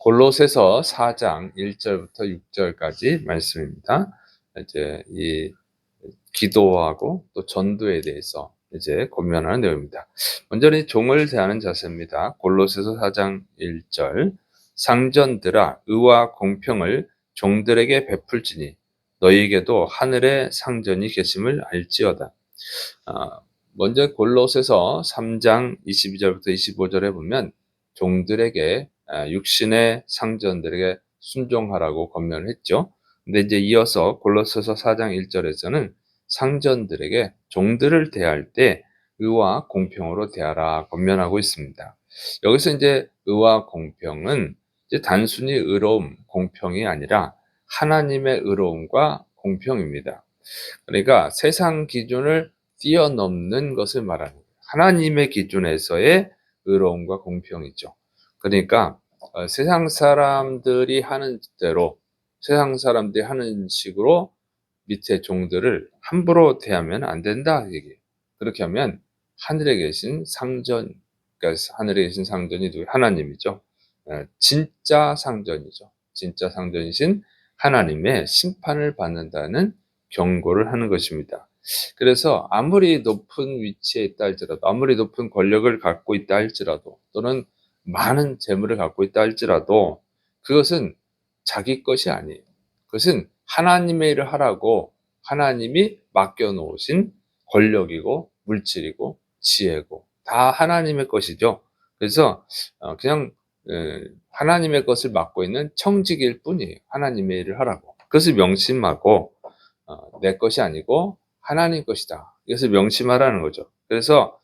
골로새서 4장 1절부터 6절까지 말씀입니다. 이제 이 기도하고 또 전도에 대해서 이제 고민하는 내용입니다. 먼저는 종을 대하는 자세입니다. 골로새서 4장 1절 상전들아 의와 공평을 종들에게 베풀지니 너희에게도 하늘에 상전이 계심을 알지어다. 먼저 골로새서 3장 22절부터 25절에 보면 종들에게 육신의 상전들에게 순종하라고 권면을 했죠. 근데 이제 이어서 골로새서 4장 1절에서는 상전들에게 종들을 대할 때 의와 공평으로 대하라 권면하고 있습니다. 여기서 이제 의와 공평은 이제 단순히 의로움, 공평이 아니라 하나님의 의로움과 공평입니다. 그러니까 세상 기준을 뛰어넘는 것을 말하는 거예요. 하나님의 기준에서의 의로움과 공평이죠. 그러니까 세상 사람들이 하는 대로, 세상 사람들이 하는 식으로 밑에 종들을 함부로 대하면 안 된다 얘기예요. 그렇게 하면 하늘에 계신 상전, 그러니까 하늘에 계신 상전이 하나님이죠. 진짜 상전이죠. 진짜 상전이신 하나님의 심판을 받는다는 경고를 하는 것입니다. 그래서 아무리 높은 위치에 있다 할지라도, 아무리 높은 권력을 갖고 있다 할지라도, 또는 많은 재물을 갖고 있다 할지라도 그것은 자기 것이 아니에요. 그것은 하나님의 일을 하라고 하나님이 맡겨놓으신 권력이고 물질이고 지혜고 다 하나님의 것이죠. 그래서 그냥 하나님의 것을 맡고 있는 청직일 뿐이에요. 하나님의 일을 하라고. 그것을 명심하고 내 것이 아니고 하나님 것이다. 이것을 명심하라는 거죠. 그래서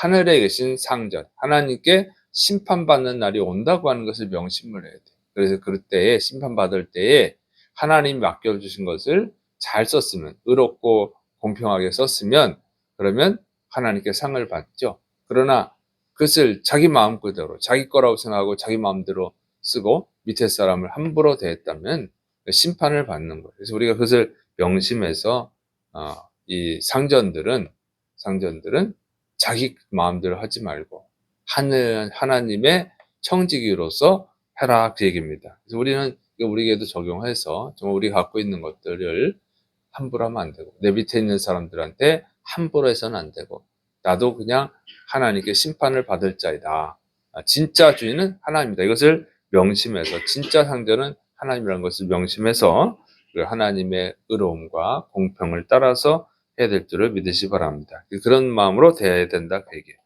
하늘에 계신 상전, 하나님께 심판받는 날이 온다고 하는 것을 명심을 해야 돼요. 그래서 그럴 때에 심판받을 때에 하나님이 맡겨주신 것을 잘 썼으면, 의롭고 공평하게 썼으면 그러면 하나님께 상을 받죠. 그러나 그것을 자기 마음대로, 자기 거라고 생각하고 자기 마음대로 쓰고 밑에 사람을 함부로 대했다면 심판을 받는 거예요. 그래서 우리가 그것을 명심해서 이 상전들은 자기 마음대로 하지 말고 하나님의 청지기로서 해라 그 얘기입니다. 그래서 우리는 우리에게도 적용해서 정말 우리가 갖고 있는 것들을 함부로 하면 안 되고 내 밑에 있는 사람들한테 함부로 해서는 안 되고 나도 그냥 하나님께 심판을 받을 자이다. 진짜 주인은 하나님이다. 이것을 명심해서 진짜 상전은 하나님이라는 것을 명심해서 하나님의 의로움과 공평을 따라서 해야 될 줄을 믿으시 바랍니다. 그런 마음으로 대해야 된다 그 얘기예요.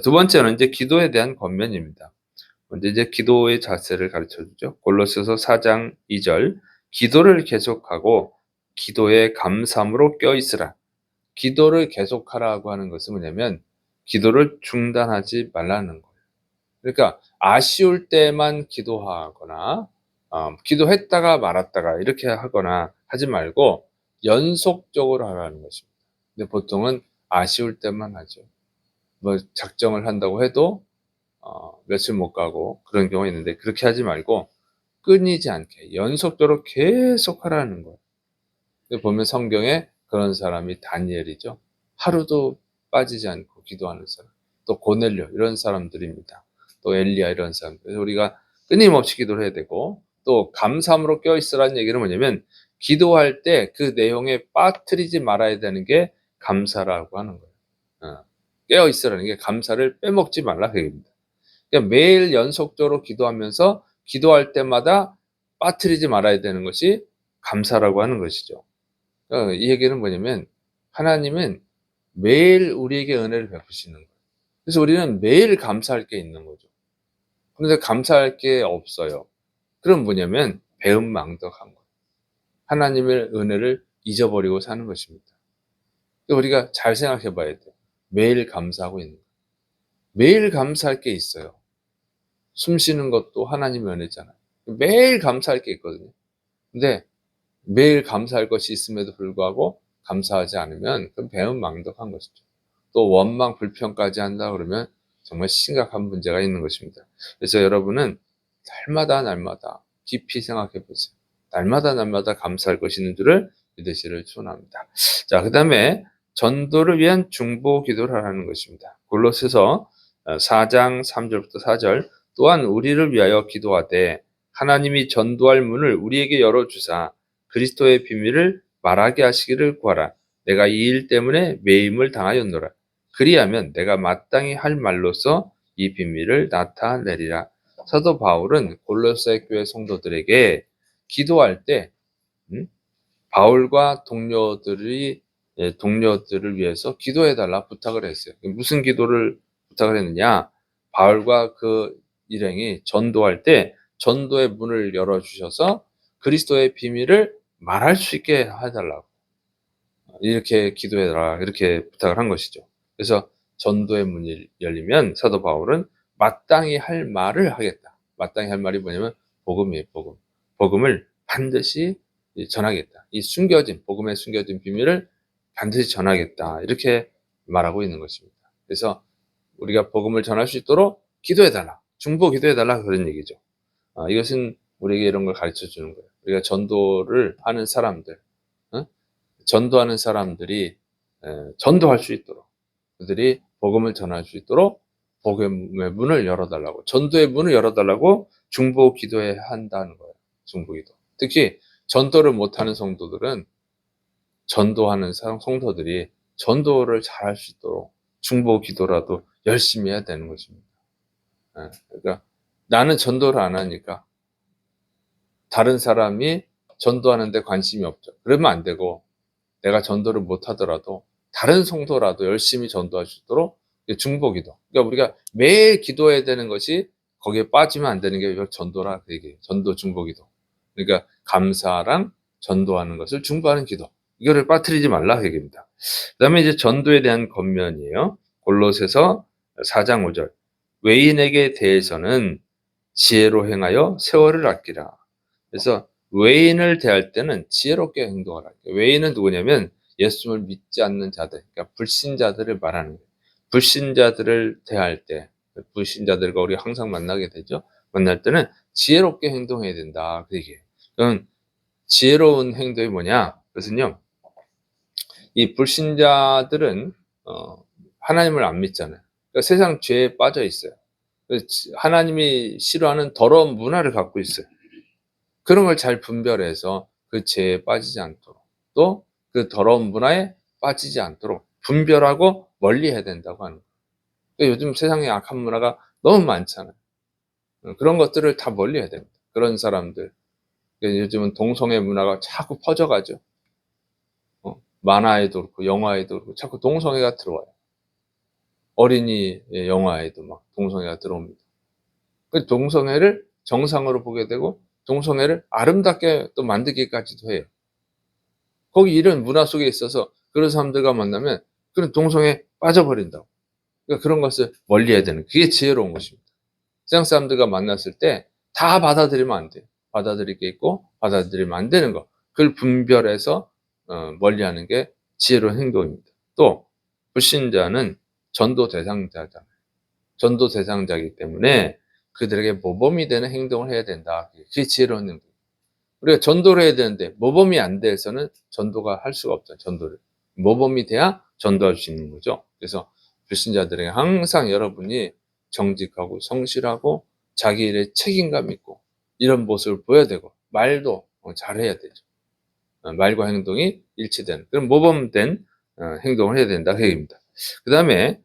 두 번째는 이제 기도에 대한 권면입니다. 먼저 이제 기도의 자세를 가르쳐 주죠. 골로새서 4장 2절 기도를 계속하고 기도에 감사함으로 껴있으라. 기도를 계속하라고 하는 것은 뭐냐면 기도를 중단하지 말라는 거예요. 그러니까 아쉬울 때만 기도하거나 기도했다가 말았다가 이렇게 하거나 하지 말고 연속적으로 하라는 것입니다. 근데 보통은 아쉬울 때만 하죠. 뭐 작정을 한다고 해도 며칠 못 가고 그런 경우가 있는데 그렇게 하지 말고 끊이지 않게 연속적으로 계속 하라는 거예요. 보면 성경에 그런 사람이 다니엘이죠. 하루도 빠지지 않고 기도하는 사람. 또 고넬료 이런 사람들입니다. 또 엘리야 이런 사람들. 그래서 우리가 끊임없이 기도를 해야 되고 또 감사함으로 껴있으라는 얘기는 뭐냐면 기도할 때 그 내용에 빠뜨리지 말아야 되는 게 감사라고 하는 거예요. 깨어있으라는 게 감사를 빼먹지 말라 그 얘기입니다. 그러니까 매일 연속적으로 기도하면서 기도할 때마다 빠뜨리지 말아야 되는 것이 감사라고 하는 것이죠. 이 얘기는 뭐냐면 하나님은 매일 우리에게 은혜를 베푸시는 거예요. 그래서 우리는 매일 감사할 게 있는 거죠. 그런데 감사할 게 없어요. 그럼 뭐냐면 배은망덕한 거예요. 하나님의 은혜를 잊어버리고 사는 것입니다. 우리가 잘 생각해 봐야 돼요. 매일 감사하고 있는 거예요. 매일 감사할 게 있어요. 숨 쉬는 것도 하나님의 은혜잖아요. 매일 감사할 게 있거든요. 근데 매일 감사할 것이 있음에도 불구하고 감사하지 않으면 그건 배은망덕한 것이죠. 또 원망 불평까지 한다 그러면 정말 심각한 문제가 있는 것입니다. 그래서 여러분은 날마다 깊이 생각해 보세요. 날마다 감사할 것이 있는 줄을 믿으시를 축원합니다. 자, 그다음에 전도를 위한 중보 기도를 하라는 것입니다. 골로새서 4장 3절부터 4절 또한 우리를 위하여 기도하되 하나님이 전도할 문을 우리에게 열어주사 그리스도의 비밀을 말하게 하시기를 구하라. 내가 이 일 때문에 매임을 당하였노라. 그리하면 내가 마땅히 할 말로써 이 비밀을 나타내리라. 사도 바울은 골로새 교회 성도들에게 기도할 때 바울과 동료들을 위해서 기도해달라 부탁을 했어요. 무슨 기도를 부탁을 했느냐? 바울과 그 일행이 전도할 때 전도의 문을 열어주셔서 그리스도의 비밀을 말할 수 있게 해달라고. 이렇게 기도해라. 이렇게 부탁을 한 것이죠. 그래서 전도의 문이 열리면 사도 바울은 마땅히 할 말을 하겠다. 마땅히 할 말이 뭐냐면 복음이에요. 복음. 복음을 반드시 전하겠다. 이 복음에 숨겨진 비밀을 반드시 전하겠다. 이렇게 말하고 있는 것입니다. 그래서 우리가 복음을 전할 수 있도록 기도해달라. 중보 기도해달라. 그런 얘기죠. 이것은 우리에게 이런 걸 가르쳐 주는 거예요. 우리가 전도를 하는 사람들, 전도하는 사람들이 전도할 수 있도록, 그들이 복음을 전할 수 있도록 복음의 문을 열어달라고, 전도의 문을 열어달라고 중보 기도해야 한다는 거예요. 중보 기도. 특히 전도를 못하는 성도들은 전도하는 성도들이 전도를 잘할 수 있도록 중보 기도라도 열심히 해야 되는 것입니다. 그러니까 나는 전도를 안 하니까 다른 사람이 전도하는데 관심이 없죠. 그러면 안 되고, 내가 전도를 못 하더라도 다른 성도라도 열심히 전도할 수 있도록 중보 기도. 그러니까 우리가 매일 기도해야 되는 것이, 거기에 빠지면 안 되는 게 전도라 그 얘기예요. 전도 중보 기도. 그러니까 감사랑 전도하는 것을 중보하는 기도. 이거를 빠뜨리지 말라 그 얘기입니다. 그다음에 이제 전도에 대한 권면이에요. 골로새서 4장 5절. 외인에게 대해서는 지혜로 행하여 세월을 아끼라. 그래서 외인을 대할 때는 지혜롭게 행동하라. 외인은 누구냐면 예수를 믿지 않는 자들, 그러니까 불신자들을 말하는 거예요. 불신자들을 대할 때, 불신자들과 우리가 항상 만나게 되죠. 만날 때는 지혜롭게 행동해야 된다. 그 얘기예요. 그럼 지혜로운 행동이 뭐냐? 그것은요, 이 불신자들은 하나님을 안 믿잖아요. 그러니까 세상 죄에 빠져 있어요. 하나님이 싫어하는 더러운 문화를 갖고 있어요. 그런 걸 잘 분별해서 그 죄에 빠지지 않도록, 또 그 더러운 문화에 빠지지 않도록 분별하고 멀리해야 된다고 하는 거예요. 그러니까 요즘 세상에 악한 문화가 너무 많잖아요. 그런 것들을 다 멀리해야 됩니다. 그런 사람들. 그러니까 요즘은 동성애 문화가 자꾸 퍼져가죠. 만화에도 그렇고 영화에도 그렇고 자꾸 동성애가 들어와요. 어린이 영화에도 막 동성애가 들어옵니다. 그 동성애를 정상으로 보게 되고 동성애를 아름답게 또 만들기까지도 해요. 거기 이런 문화 속에 있어서 그런 사람들과 만나면 그런 동성애에 빠져버린다고. 그러니까 그런 것을 멀리해야 되는, 그게 지혜로운 것입니다. 세상 사람들과 만났을 때 다 받아들이면 안 돼요. 받아들일 게 있고 받아들이면 안 되는 거. 그걸 분별해서 멀리하는 게 지혜로운 행동입니다. 또 불신자는 전도 대상자잖아요. 전도 대상자이기 때문에 그들에게 모범이 되는 행동을 해야 된다. 그게 지혜로운 행동. 우리가 전도를 해야 되는데 모범이 안 돼서는 전도가 할 수가 없죠. 전도를 모범이 돼야 전도할 수 있는 거죠. 그래서 불신자들에게 항상 여러분이 정직하고 성실하고 자기 일에 책임감 있고 이런 모습을 보여야 되고, 말도 잘해야 되죠. 말과 행동이 일치되는 그런 모범된 행동을 해야 된다 그 얘기입니다. 그 다음에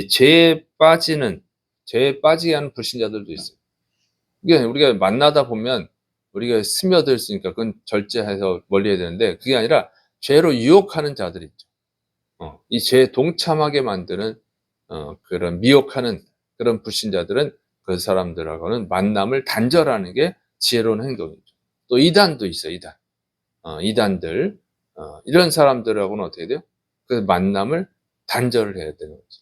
죄에 빠지게 하는 불신자들도 있어요. 이게 우리가 만나다 보면 우리가 스며들 수 있으니까 그건 절제해서 멀리해야 되는데, 그게 아니라 죄로 유혹하는 자들이 있죠. 이 죄에 동참하게 만드는 그런 미혹하는 그런 불신자들은 그 사람들하고는 만남을 단절하는 게 지혜로운 행동이죠. 또 이단도 있어요. 이단들, 이런 사람들하고는 어떻게 돼요? 그 만남을 단절을 해야 되는 거죠.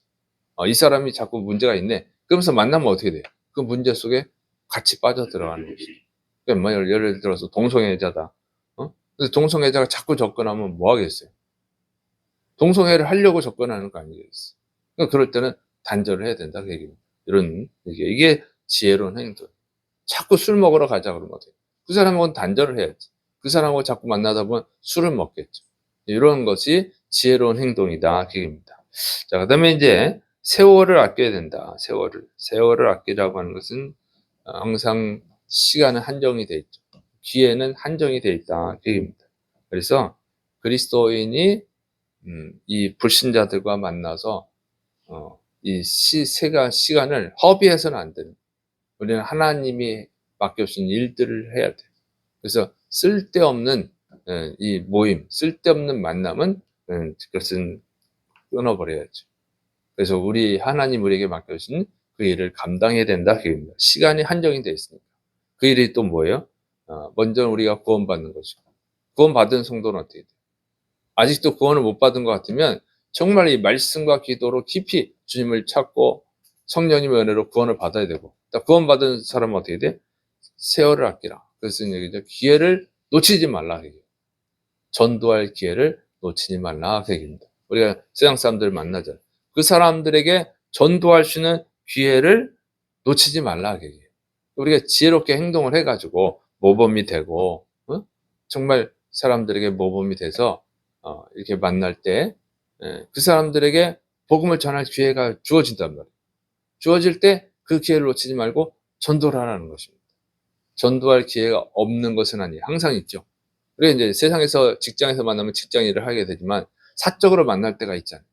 이 사람이 자꾸 문제가 있네. 그러면서 만나면 어떻게 돼요? 그 문제 속에 같이 빠져 들어가는 것이죠. 그러니까 예를 들어서 동성애자다. 그래서 동성애자가 자꾸 접근하면 뭐 하겠어요? 동성애를 하려고 접근하는 거 아니겠어요? 그러니까 그럴 때는 단절을 해야 된다 그 얘기입니다. 이런 얘기. 이게 지혜로운 행동. 자꾸 술 먹으러 가자 그러면 어떻게? 그 사람하고는 단절을 해야지. 그 사람하고 자꾸 만나다 보면 술을 먹겠죠. 이런 것이 지혜로운 행동이다 그 얘기입니다. 자, 그다음에 이제 세월을 아껴야 된다. 세월을 아끼라고 하는 것은 항상 시간은 한정이 돼 있죠. 기회는 한정이 돼 있다 그 얘기입니다. 그래서 그리스도인이 이 불신자들과 만나서 이 시간을 허비해서는 안 됩니다. 우리는 하나님이 맡겨주신 일들을 해야 돼요. 그래서 쓸데없는 이 모임, 쓸데없는 만남은 그것은 끊어버려야죠. 그래서 하나님 우리에게 맡겨주신 그 일을 감당해야 된다 그입니다. 시간이 한정이 되어 있으니까. 그 일이 또 뭐예요? 먼저 우리가 구원받는 거죠. 구원받은 성도는 어떻게 돼요? 아직도 구원을 못 받은 것 같으면 정말 이 말씀과 기도로 깊이 주님을 찾고 성령님의 은혜로 구원을 받아야 되고, 구원받은 사람은 어떻게 돼? 세월을 아끼라. 그래서 얘기죠. 기회를 놓치지 말라. 전도할 기회를 놓치지 말라. 그 얘기입니다. 우리가 세상 사람들을 만나잖아요. 그 사람들에게 전도할 수 있는 기회를 놓치지 말라. 그 얘기예요. 우리가 지혜롭게 행동을 해가지고 모범이 되고, 정말 사람들에게 모범이 돼서 이렇게 만날 때 그 사람들에게 복음을 전할 기회가 주어진단 말이에요. 주어질 때 그 기회를 놓치지 말고 전도를 하라는 것입니다. 전도할 기회가 없는 것은 아니에요. 항상 있죠. 우리가 이제 세상에서 직장에서 만나면 직장 일을 하게 되지만 사적으로 만날 때가 있잖아요.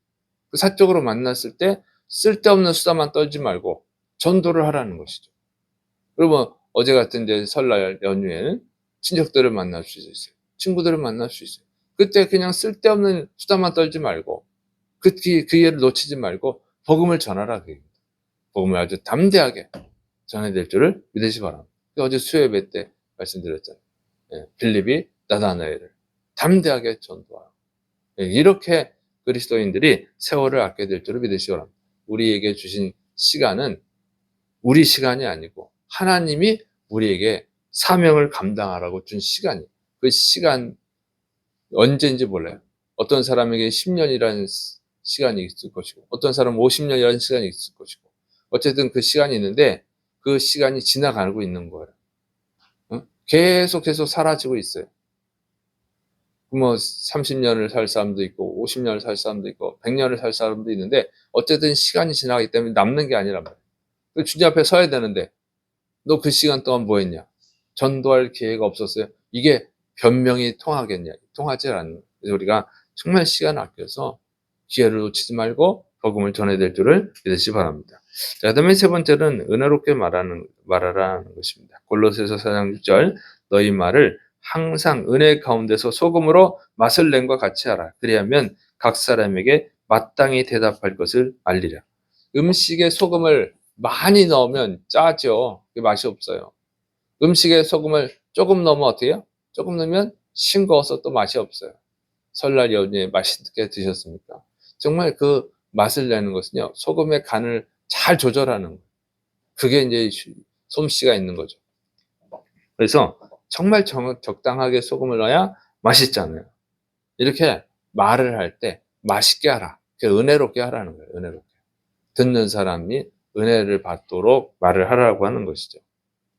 그 사적으로 만났을 때 쓸데없는 수다만 떨지 말고 전도를 하라는 것이죠. 그러면 어제 같은 이제 설날 연휴에는 친척들을 만날 수 있어요. 친구들을 만날 수 있어요. 그때 그냥 쓸데없는 수다만 떨지 말고 그 기회를 놓치지 말고 복음을 전하라. 복음을 아주 담대하게 전해야 될 줄을 믿으시 바랍니다. 어제 수요예배 때 말씀드렸잖아요. 빌립이 나다나엘을 담대하게 전도하라. 이렇게 그리스도인들이 세월을 아껴야 될 줄을 믿으시기 바랍니다. 우리에게 주신 시간은 우리 시간이 아니고 하나님이 우리에게 사명을 감당하라고 준 시간이에요. 그 시간 언제인지 몰라요. 어떤 사람에게 10년이라는 시간이 있을 것이고 어떤 사람은 50년이라는 시간이 있을 것이고 어쨌든 그 시간이 있는데 그 시간이 지나가고 있는 거예요. 계속 사라지고 있어요. 뭐 30년을 살 사람도 있고 50년을 살 사람도 있고 100년을 살 사람도 있는데 어쨌든 시간이 지나가기 때문에 남는 게 아니란 말이에요. 주님 앞에 서야 되는데 너 그 시간 동안 뭐 했냐? 전도할 기회가 없었어요. 이게 변명이 통하겠냐? 통하지 않는 거예요. 그래서 우리가 정말 시간을 아껴서 기회를 놓치지 말고 복음을 전해야 될 줄을 믿으시기 바랍니다. 자, 그다음에 세 번째는 은혜롭게 말하라는 것입니다. 골로새서 4장 6절 너희 말을 항상 은혜 가운데서 소금으로 맛을 낸과 같이 하라. 그리하면 각 사람에게 마땅히 대답할 것을 알리라. 음식에 소금을 많이 넣으면 짜죠. 맛이 없어요. 음식에 소금을 조금 넣으면 어떻게 해요? 조금 넣으면 싱거워서 또 맛이 없어요. 설날 연휴에 맛있게 드셨습니까? 정말 그 맛을 내는 것은요, 소금의 간을 잘 조절하는 거예요. 그게 이제 솜씨가 있는 거죠. 그래서 정말 적당하게 소금을 넣어야 맛있잖아요. 이렇게 말을 할 때 맛있게 하라. 은혜롭게 하라는 거예요. 은혜롭게. 듣는 사람이 은혜를 받도록 말을 하라고 하는 것이죠.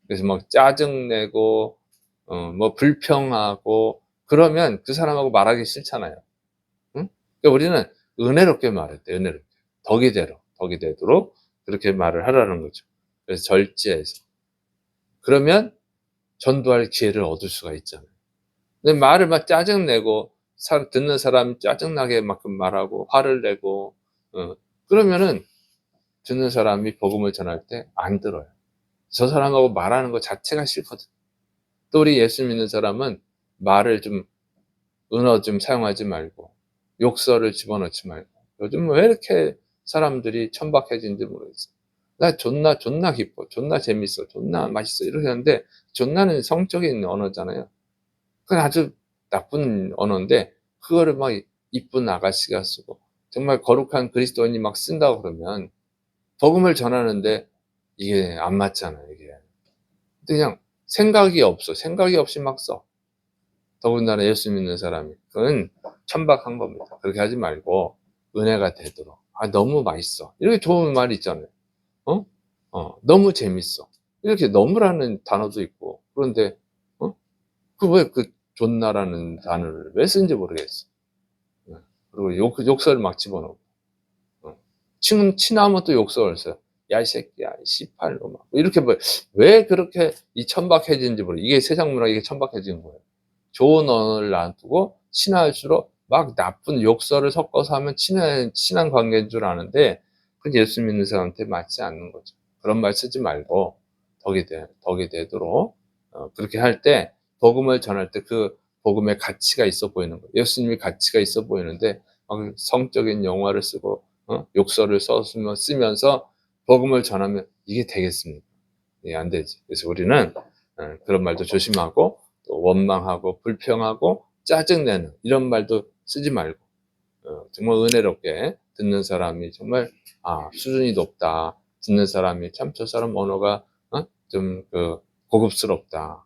그래서 막 짜증내고 뭐 불평하고 그러면 그 사람하고 말하기 싫잖아요. 응? 그러니까 우리는 은혜롭게 말할 때 은혜롭게 덕이 되도록 그렇게 말을 하라는 거죠. 그래서 절제해서 그러면 전도할 기회를 얻을 수가 있잖아요. 근데 말을 막 짜증내고 듣는 사람이 짜증나게 막 말하고 화를 내고 그러면은 듣는 사람이 복음을 전할 때 안 들어요. 저 사람하고 말하는 것 자체가 싫거든. 또 우리 예수 믿는 사람은 말을 은어 사용하지 말고 욕설을 집어넣지 말고 요즘 왜 이렇게 사람들이 천박해진지 모르겠어. 나 존나 기뻐. 존나 재밌어. 존나 맛있어. 이렇게 하는데 존나는 성적인 언어잖아요. 그건 아주 나쁜 언어인데 그거를 막 이쁜 아가씨가 쓰고 정말 거룩한 그리스도인이 막 쓴다고 그러면 복음을 전하는데 이게 안 맞잖아요. 이게. 그냥 생각이 없어. 생각이 없이 막 써. 더군다나 예수 믿는 사람이. 그건 천박한 겁니다. 그렇게 하지 말고 은혜가 되도록. 너무 맛있어. 이렇게 좋은 말이 있잖아요. 너무 재밌어. 이렇게 너무라는 단어도 있고. 그런데, 왜 존나라는 단어를 왜 쓴지 모르겠어. 그리고 욕설 막 집어넣고. 친하면 또 욕설을 써요. 야, 이 새끼야, 씨팔로 막 이렇게 뭐 왜 그렇게 이 천박해지는지 모르겠어요. 이게 세상 문화가 이게 천박해진 거예요. 좋은 언어를 놔두고 친할수록 막 나쁜 욕설을 섞어서 하면 친한 관계인 줄 아는데 그건 예수 믿는 사람한테 맞지 않는 거죠. 그런 말 쓰지 말고 덕이 되도록 그렇게 할 때 복음을 전할 때 그 복음의 가치가 있어 보이는 거예요. 예수님이 가치가 있어 보이는데 막 성적인 용어를 쓰고 욕설을 쓰면서 복음을 전하면 이게 되겠습니까? 예, 안 되지. 그래서 우리는 그런 말도 조심하고 또 원망하고 불평하고 짜증내는 이런 말도 쓰지 말고 정말 은혜롭게 듣는 사람이 정말 수준이 높다. 듣는 사람이 참 저 사람 언어가 좀 고급스럽다.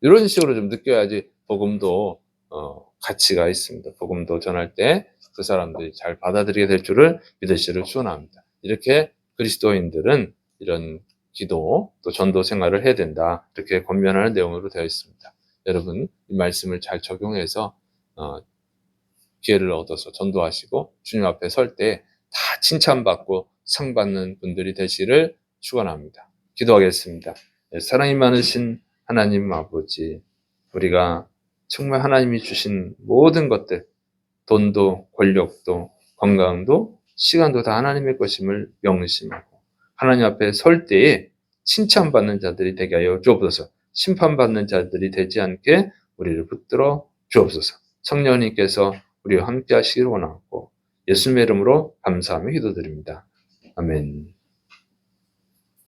이런 식으로 좀 느껴야지 복음도 가치가 있습니다. 복음도 전할 때 그 사람들이 잘 받아들이게 될 줄을 믿으시기를 축원합니다. 이렇게 그리스도인들은 이런 기도 또 전도 생활을 해야 된다. 이렇게 권면하는 내용으로 되어 있습니다. 여러분 이 말씀을 잘 적용해서 기회를 얻어서 전도하시고 주님 앞에 설 때 다 칭찬받고 상 받는 분들이 되시기를 축원합니다. 기도하겠습니다. 사랑이 많으신 하나님 아버지, 우리가 정말 하나님이 주신 모든 것들, 돈도 권력도 건강도 시간도 다 하나님의 것임을 명심하고 하나님 앞에 설 때에 칭찬받는 자들이 되게 하여 주옵소서. 심판받는 자들이 되지 않게 우리를 붙들어 주옵소서. 성령님께서 우리와 함께 하시기를 원하고 예수님의 이름으로 감사하며 기도드립니다. 아멘.